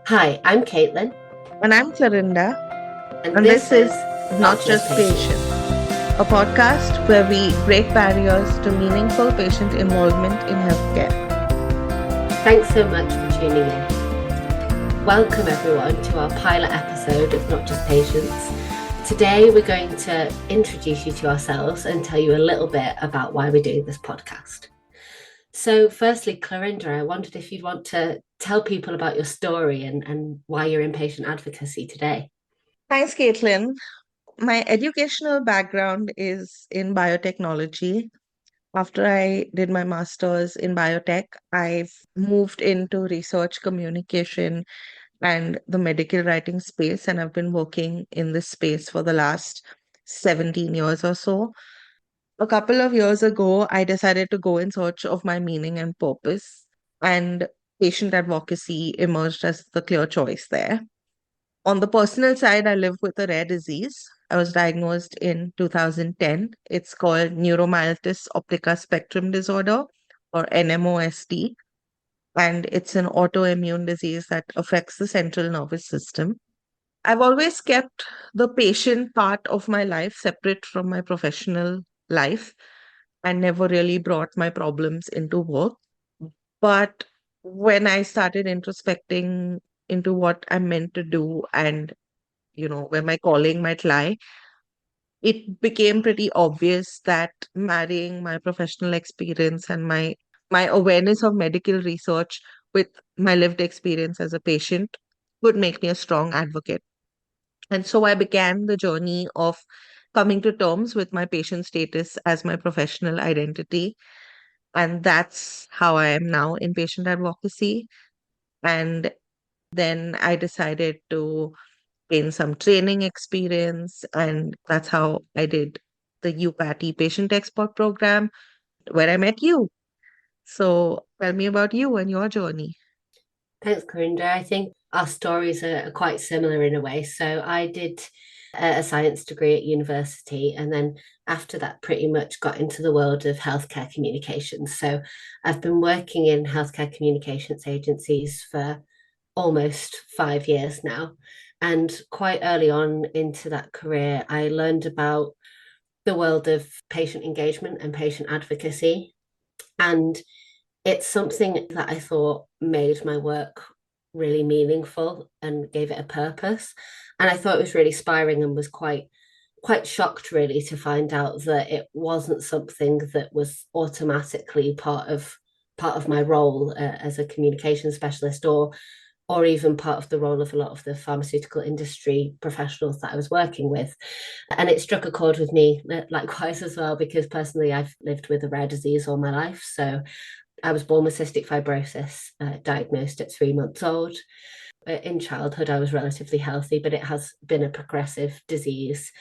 Hi, I'm Caitlin, And I'm Clarinda, and and this this is is Not Not Just Just Patients. Patient, a podcast where we break barriers to meaningful patient involvement in healthcare. Thanks so much for tuning in. Welcome, everyone, to our pilot episode of Not Just Patients. Today, we're going to introduce you to ourselves and tell you a little bit about why we're doing this podcast. So, firstly, Clarinda, I wondered if you'd want to tell people about your story and why you're in patient advocacy today. Thanks, Caitlin. My educational background is in biotechnology. After I did my master's in biotech, I've moved into research communication and the medical writing space, and I've been working in this space for the last 17 years or so. A couple of years ago, I decided to go in search of my meaning and purpose, and patient advocacy emerged as the clear choice there. On the personal side, I live with a rare disease. I was diagnosed in 2010. It's called neuromyelitis optica spectrum disorder, or NMOSD, and it's an autoimmune disease that affects the central nervous system. I've always kept the patient part of my life separate from my professional life and never really brought my problems into work. But when I started introspecting into what I'm meant to do and, where my calling might lie, it became pretty obvious that marrying my professional experience and my awareness of medical research with my lived experience as a patient would make me a strong advocate. And so I began the journey of coming to terms with my patient status as my professional identity. And that's how I am now in patient advocacy. And then I decided to gain some training experience. And that's how I did the UPATI Patient Expert Program, where I met you. So tell me about you and your journey. Thanks, Corinda. I think our stories are quite similar in a way. So I did a science degree at university, and then after that, pretty much got into the world of healthcare communications. So I've been working in healthcare communications agencies for almost 5 years now. And quite early on into that career, I learned about the world of patient engagement and patient advocacy. And it's something that I thought made my work really meaningful and gave it a purpose. And I thought it was really inspiring and was quite shocked really to find out that it wasn't something that was automatically part of my role as a communication specialist or even part of the role of a lot of the pharmaceutical industry professionals that I was working with. And it struck a chord with me likewise as well, because personally I've lived with a rare disease all my life. So I was born with cystic fibrosis, diagnosed at 3 months old. In childhood, I was relatively healthy, but it has been a progressive disease.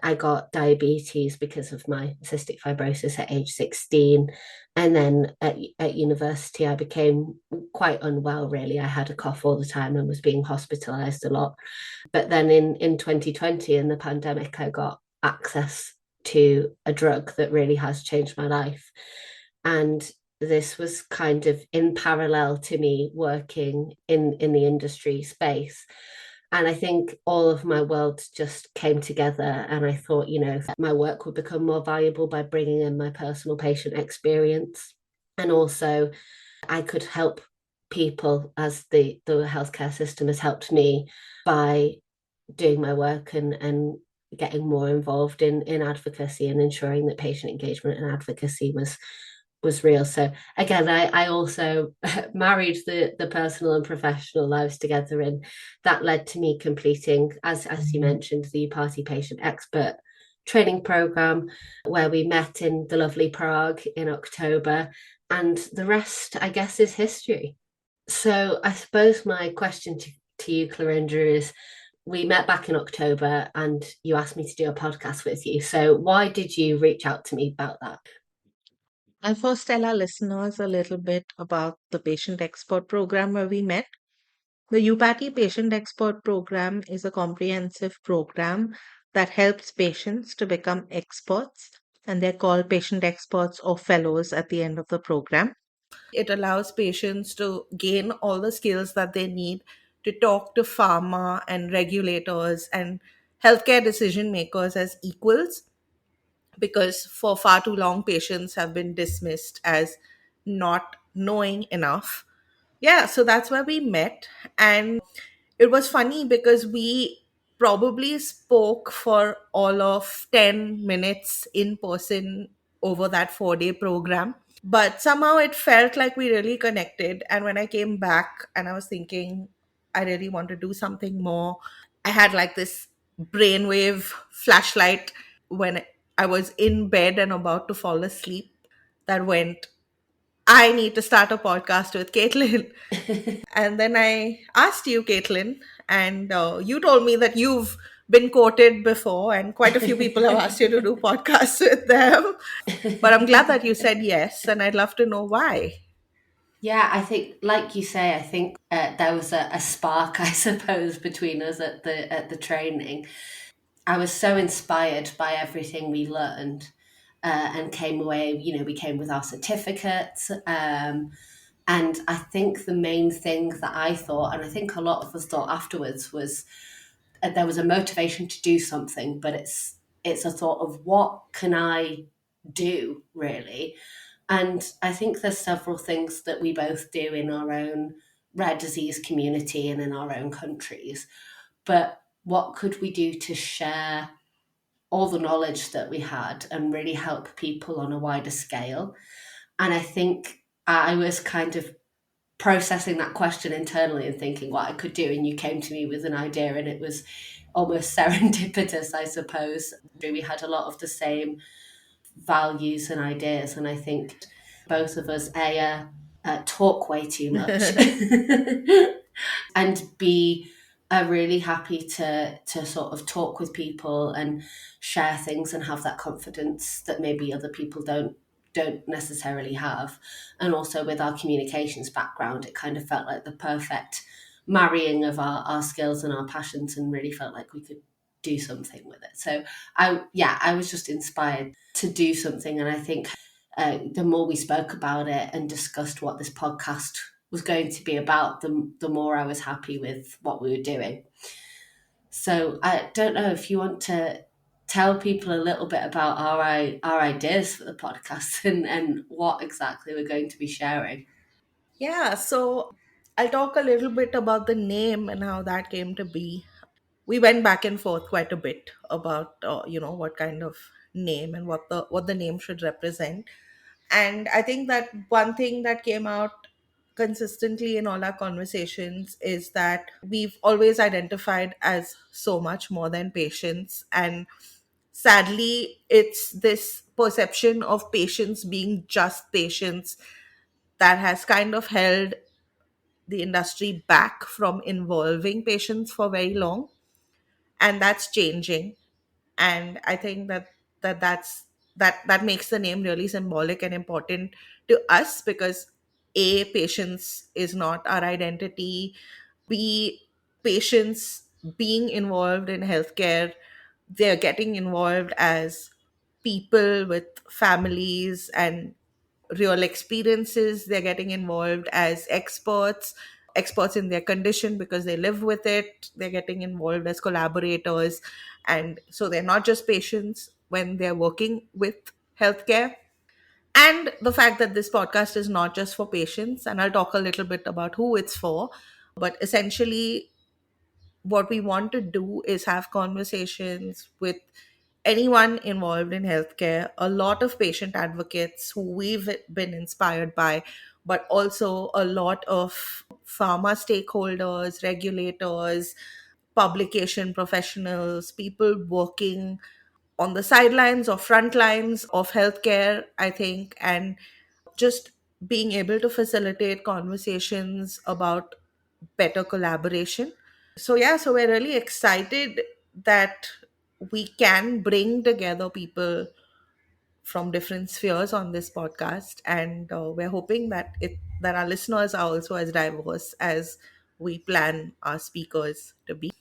I got diabetes because of my cystic fibrosis at age 16. And then at university, I became quite unwell, really. I had a cough all the time and was being hospitalized a lot. But then in 2020, in the pandemic, I got access to a drug that really has changed my life. And this was kind of in parallel to me working in the industry space. And I think all of my worlds just came together. And I thought, my work would become more valuable by bringing in my personal patient experience. And also, I could help people as the healthcare system has helped me by doing my work and getting more involved in advocacy and ensuring that patient engagement and advocacy was real. So again, I also married the personal and professional lives together, and that led to me completing, as you mentioned, the Party Patient Expert training program, where we met in the lovely Prague in October, and the rest, I guess, is history. So I suppose my question to you, Clarinda, is we met back in October and you asked me to do a podcast with you. So why did you reach out to me about that? I'll first tell our listeners a little bit about the Patient Expert Program where we met. The UPATI Patient Expert Program is a comprehensive program that helps patients to become experts, and they're called patient experts or fellows at the end of the program. It allows patients to gain all the skills that they need to talk to pharma and regulators and healthcare decision makers as equals, because for far too long, patients have been dismissed as not knowing enough. Yeah, so that's where we met. And it was funny because we probably spoke for all of 10 minutes in person over that 4-day program. But somehow it felt like we really connected. And when I came back and I was thinking, I really want to do something more, I had like this brainwave flashlight when I was in bed and about to fall asleep that went, I need to start a podcast with Caitlin. And then I asked you, Caitlin, and you told me that you've been quoted before, and quite a few people have asked you to do podcasts with them. But I'm glad that you said yes, and I'd love to know why. Yeah, I think, like you say, I think there was a spark, I suppose, between us at the training. I was so inspired by everything we learned, and came away. We came with our certificates, and I think the main thing that I thought, and I think a lot of us thought afterwards, was there was a motivation to do something, but it's a thought of what can I do really. And I think there's several things that we both do in our own rare disease community and in our own countries. But what could we do to share all the knowledge that we had and really help people on a wider scale? And I think I was kind of processing that question internally and thinking what I could do. And you came to me with an idea, and it was almost serendipitous, I suppose. We had a lot of the same values and ideas. And I think both of us, talk way too much, and B, are really happy to sort of talk with people and share things and have that confidence that maybe other people don't necessarily have. And also with our communications background, it kind of felt like the perfect marrying of our skills and our passions, and really felt like we could do something with it. So I was just inspired to do something. And I think the more we spoke about it and discussed what this podcast was going to be about, the more I was happy with what we were doing. So I don't know if you want to tell people a little bit about our ideas for the podcast, and what exactly we're going to be sharing. Yeah, so I'll talk a little bit about the name and how that came to be. We went back and forth quite a bit about what kind of name and what the name should represent. And I think that one thing that came out consistently in all our conversations is that we've always identified as so much more than patients. And sadly, it's this perception of patients being just patients that has kind of held the industry back from involving patients for very long. And that's changing. And I think that makes the name really symbolic and important to us, because a, patience is not our identity. B, patients being involved in healthcare, they're getting involved as people with families and real experiences. They're getting involved as experts in their condition because they live with it. They're getting involved as collaborators. And so they're not just patients when they're working with healthcare. And the fact that this podcast is not just for patients, and I'll talk a little bit about who it's for, but essentially what we want to do is have conversations with anyone involved in healthcare, a lot of patient advocates who we've been inspired by, but also a lot of pharma stakeholders, regulators, publication professionals, people working on the sidelines or front lines of healthcare, I think, and just being able to facilitate conversations about better collaboration. So yeah, so we're really excited that we can bring together people from different spheres on this podcast, and we're hoping that our listeners are also as diverse as we plan our speakers to be.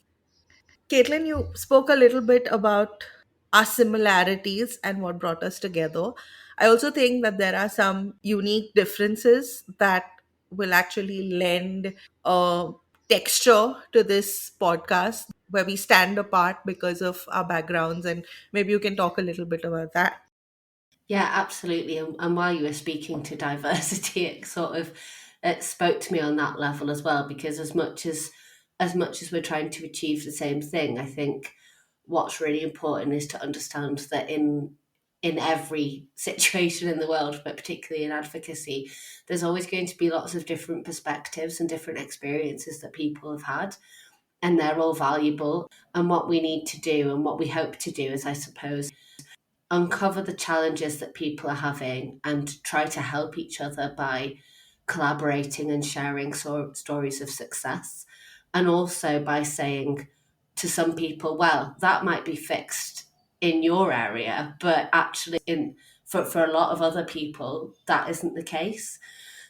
Caitlin, you spoke a little bit about our similarities and what brought us together. I also think that there are some unique differences that will actually lend a texture to this podcast where we stand apart because of our backgrounds, and maybe you can talk a little bit about that. Yeah, absolutely. And while you were speaking to diversity, it sort of it spoke to me on that level as well. Because as much as we're trying to achieve the same thing, I think what's really important is to understand that in every situation in the world, but particularly in advocacy, there's always going to be lots of different perspectives and different experiences that people have had, and they're all valuable. And what we need to do, and what we hope to do, is, I suppose, uncover the challenges that people are having and try to help each other by collaborating and sharing stories of success. And also by saying to some people, well, that might be fixed in your area, but actually for a lot of other people, that isn't the case.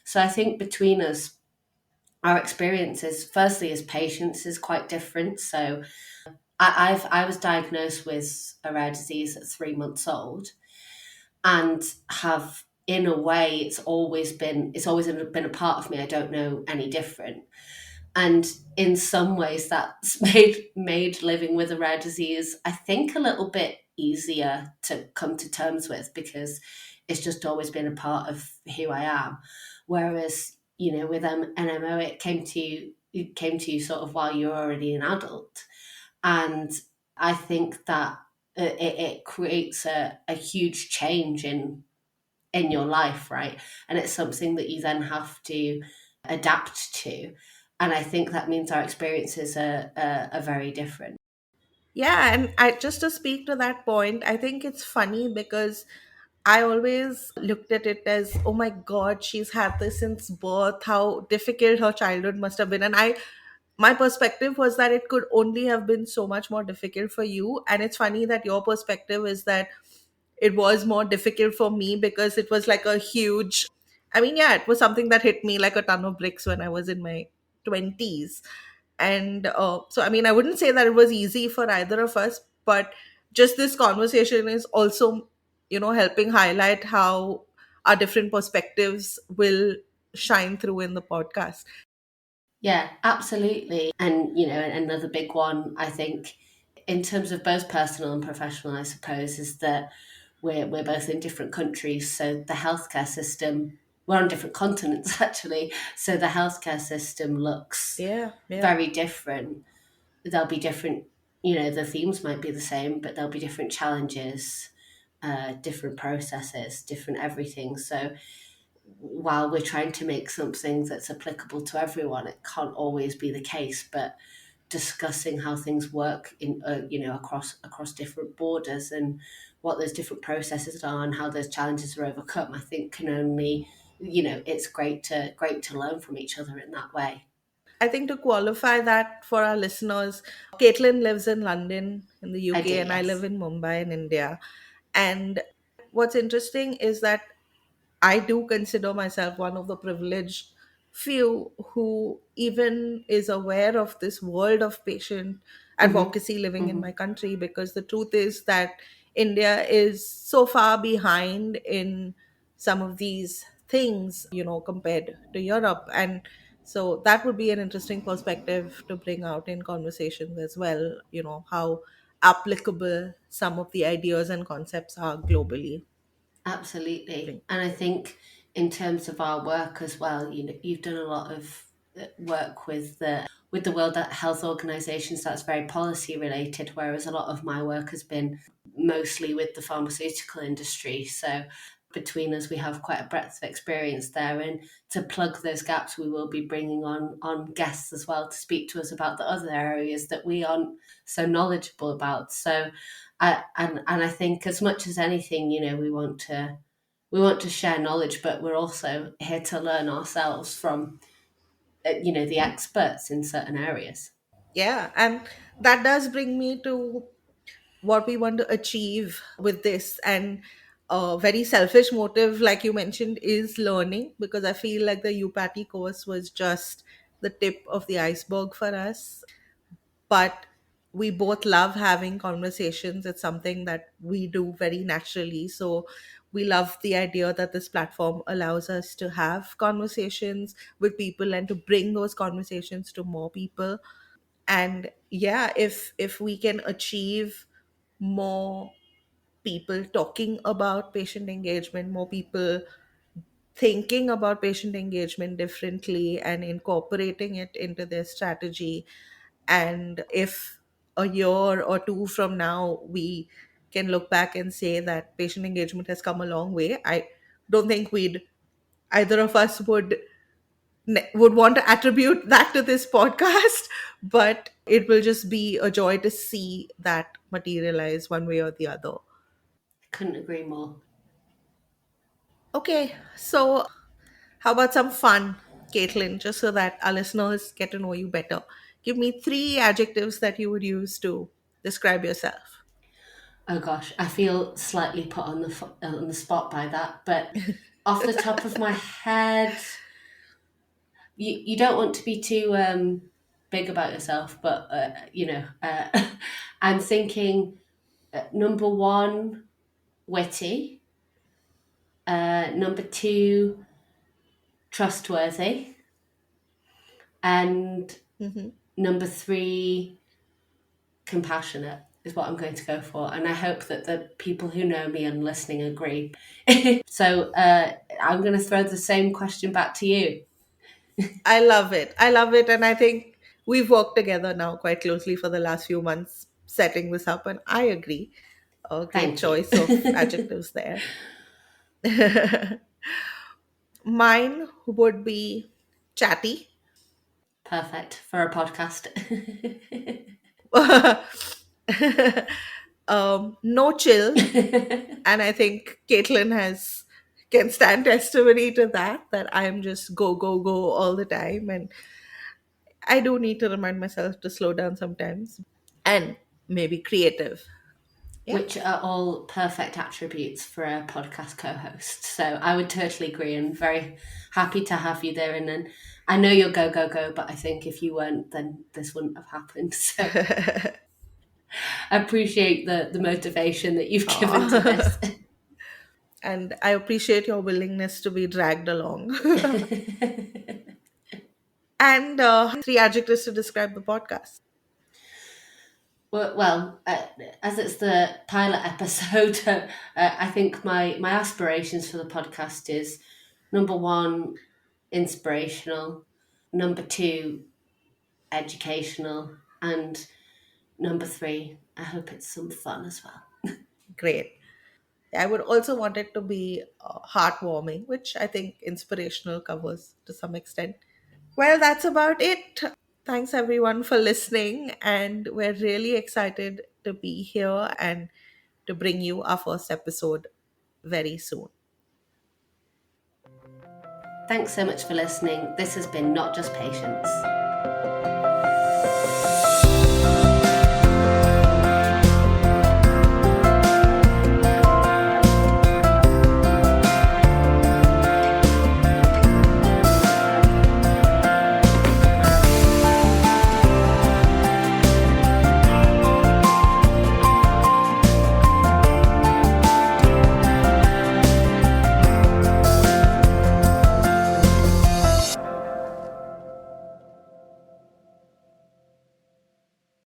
So I think between us, our experiences, firstly, as patients, is quite different. So I was diagnosed with a rare disease at 3 months old, and have, in a way, it's always been a part of me. I don't know any different. And in some ways that's made living with a rare disease, I think, a little bit easier to come to terms with, because it's just always been a part of who I am. Whereas, with NMO, it came to you sort of while you're already an adult. And I think that it creates a huge change in your life, right? And it's something that you then have to adapt to. And I think that means our experiences are very different. Yeah, and I just to speak to that point, I think it's funny because I always looked at it as, oh my God, she's had this since birth, how difficult her childhood must have been. And my perspective was that it could only have been so much more difficult for you. And it's funny that your perspective is that it was more difficult for me because it was like a huge, I mean, yeah, it was something that hit me like a ton of bricks when I was in my 20s. And so, I mean, I wouldn't say that it was easy for either of us, but just this conversation is also, helping highlight how our different perspectives will shine through in the podcast. Yeah, absolutely. And, another big one, I think, in terms of both personal and professional, I suppose, is that we're both in different countries. So the healthcare system, we're on different continents, actually. So the healthcare system looks Yeah, yeah. very different. There'll be different, the themes might be the same, but there'll be different challenges, different processes, different everything. So while we're trying to make something that's applicable to everyone, it can't always be the case. But discussing how things work across different borders, and what those different processes are, and how those challenges are overcome, I think can only, it's great to learn from each other in that way. I think to qualify that for our listeners, Caitlin lives in London in the I do, UK, and I live yes. in Mumbai in India. And what's interesting is that I do consider myself one of the privileged few who even is aware of this world of patient Hmm. advocacy living in Hmm. my country, because the truth is that India is so far behind in some of these things, compared to Europe. And so that would be an interesting perspective to bring out in conversations as well, how applicable some of the ideas and concepts are globally. Absolutely. And I think in terms of our work as well, you've done a lot of work with the World Health Organizations that's very policy related, whereas a lot of my work has been mostly with the pharmaceutical industry. So between us, we have quite a breadth of experience there. And to plug those gaps, we will be bringing on guests as well to speak to us about the other areas that we aren't so knowledgeable about. So and I think, as much as anything, we want to share knowledge, but we're also here to learn ourselves from the experts in certain areas. Yeah, and that does bring me to what we want to achieve with this. And a very selfish motive, like you mentioned, is learning, because I feel like the UPATI course was just the tip of the iceberg for us. But we both love having conversations. It's something that we do very naturally. So We love the idea that this platform allows us to have conversations with people and to bring those conversations to more people. And yeah, if we can achieve more people talking about patient engagement, more people thinking about patient engagement differently and incorporating it into their strategy, and if a year or two from now we can look back and say that patient engagement has come a long way, I don't think we'd either of us would want to attribute that to this podcast, but it will just be a joy to see that materialize one way or the other. Couldn't agree more. Okay, so how about some fun, Caitlin, just so that our listeners get to know you better? Give me three adjectives that you would use to describe yourself. Oh gosh, I feel slightly put on on the spot by that, but off the top of my head, you don't want to be too big about yourself, but I'm thinking number one, witty. Number two, trustworthy, and Mhm. number three, compassionate is what I'm going to go for. And I hope that the people who know me and listening agree. So I'm going to throw the same question back to you. I love it. I love it. And I think we've worked together now quite closely for the last few months setting this up. And I agree. A great Thank you. choice of adjectives there. Mine would be chatty. Perfect for a podcast. No chill. And I think Caitlin has can stand testimony to that, that I'm just go, go, go all the time. And I do need to remind myself to slow down sometimes. And maybe creative. Yeah. Which are all perfect attributes for a podcast co-host. So I would totally agree and very happy to have you there. And then I know you're go, go, go, but I think if you weren't, then this wouldn't have happened. So I appreciate the motivation that you've given to this. Aw. And I appreciate your willingness to be dragged along. And three adjectives to describe the podcast. Well, as it's the pilot episode, I think my aspirations for the podcast is number one, inspirational, number two, educational, and number three, I hope it's some fun as well. Great. I would also want it to be heartwarming, which I think inspirational covers to some extent. Well, that's about it. Thanks everyone for listening, and we're really excited to be here and to bring you our first episode very soon. Thanks so much for listening. This has been Not Just Patience.